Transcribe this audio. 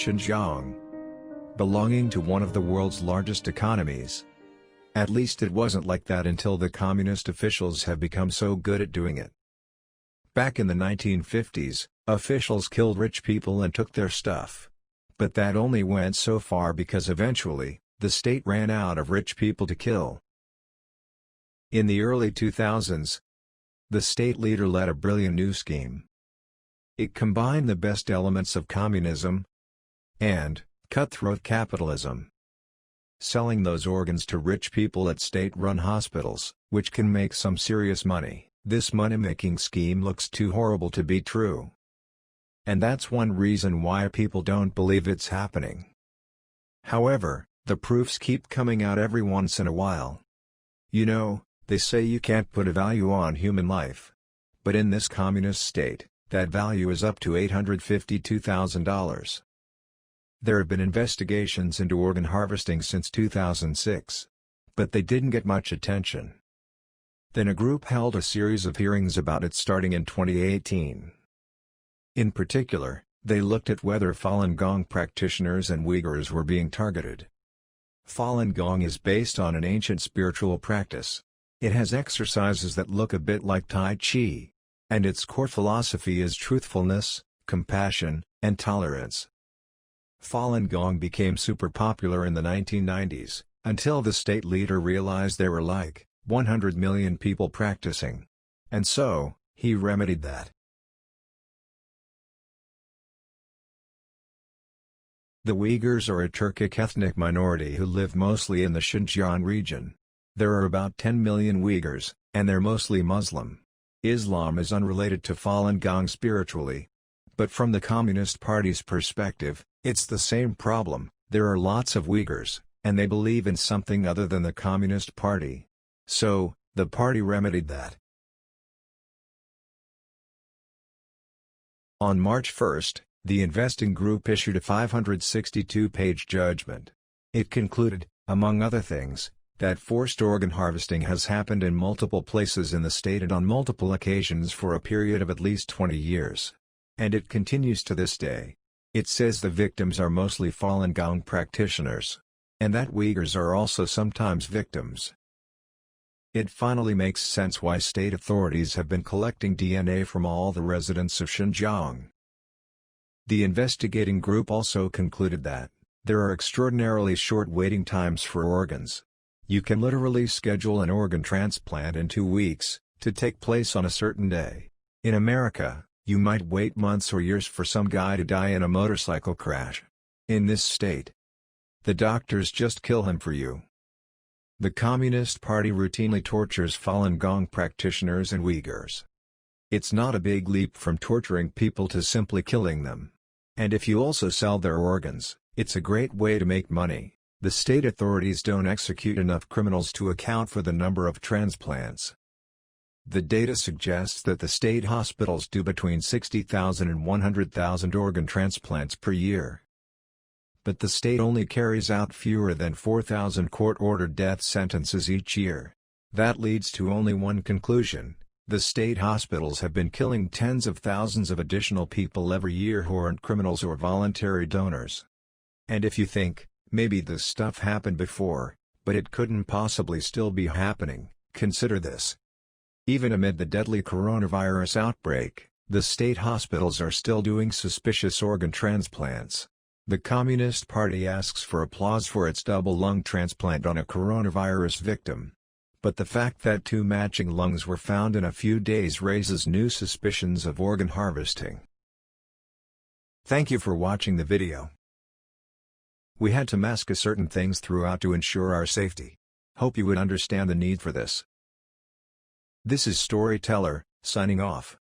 Xinjiang, belonging to one of the world's largest economies. At least it wasn't like that until the communist officials have become so good at doing it. Back in the 1950s, officials killed rich people and took their stuff. But that only went so far because eventually, the state ran out of rich people to kill. In the early 2000s, the state leader led a brilliant new scheme. It combined the best elements of communism and cutthroat capitalism, selling those organs to rich people at state-run hospitals, which can make some serious money. This money-making scheme looks too horrible to be true. And that's one reason why people don't believe it's happening. However, the proofs keep coming out every once in a while. You know, they say you can't put a value on human life. But in this communist state, that value is up to $852,000. There have been investigations into organ harvesting since 2006. But they didn't get much attention. Then a group held a series of hearings about it starting in 2018. In particular, they looked at whether Falun Gong practitioners and Uyghurs were being targeted. Falun Gong is based on an ancient spiritual practice. It has exercises that look a bit like Tai Chi. And its core philosophy is truthfulness, compassion, and tolerance. Falun Gong became super popular in the 1990s, until the state leader realized there were like 100 million people practicing. And so, he remedied that. The Uyghurs are a Turkic ethnic minority who live mostly in the Xinjiang region. There are about 10 million Uyghurs, and they're mostly Muslim. Islam is unrelated to Falun Gong spiritually. But from the Communist Party's perspective, it's the same problem. There are lots of Uyghurs, and they believe in something other than the Communist Party. So, the party remedied that. On March 1, the investing group issued a 562-page judgment. It concluded, among other things, that forced organ harvesting has happened in multiple places in the state and on multiple occasions for a period of at least 20 years. And it continues to this day. It says the victims are mostly Falun Gong practitioners. And that Uyghurs are also sometimes victims. It finally makes sense why state authorities have been collecting DNA from all the residents of Xinjiang. The investigating group also concluded that there are extraordinarily short waiting times for organs. You can literally schedule an organ transplant in 2 weeks, to take place on a certain day. In America, you might wait months or years for some guy to die in a motorcycle crash. In this state, the doctors just kill him for you. The Communist Party routinely tortures Falun Gong practitioners and Uyghurs. It's not a big leap from torturing people to simply killing them. And if you also sell their organs, it's a great way to make money. The state authorities don't execute enough criminals to account for the number of transplants. The data suggests that the state hospitals do between 60,000 and 100,000 organ transplants per year. But the state only carries out fewer than 4,000 court-ordered death sentences each year. That leads to only one conclusion: the state hospitals have been killing tens of thousands of additional people every year who aren't criminals or voluntary donors. And if you think, maybe this stuff happened before, but it couldn't possibly still be happening, consider this. Even amid the deadly coronavirus outbreak, the state hospitals are still doing suspicious organ transplants. The Communist Party asks for applause for its double lung transplant on a coronavirus victim. But the fact that 2 matching lungs were found in a few days raises new suspicions of organ harvesting. Thank you for watching the video. We had to mask certain things throughout to ensure our safety. Hope you would understand the need for this. This is Storyteller, signing off.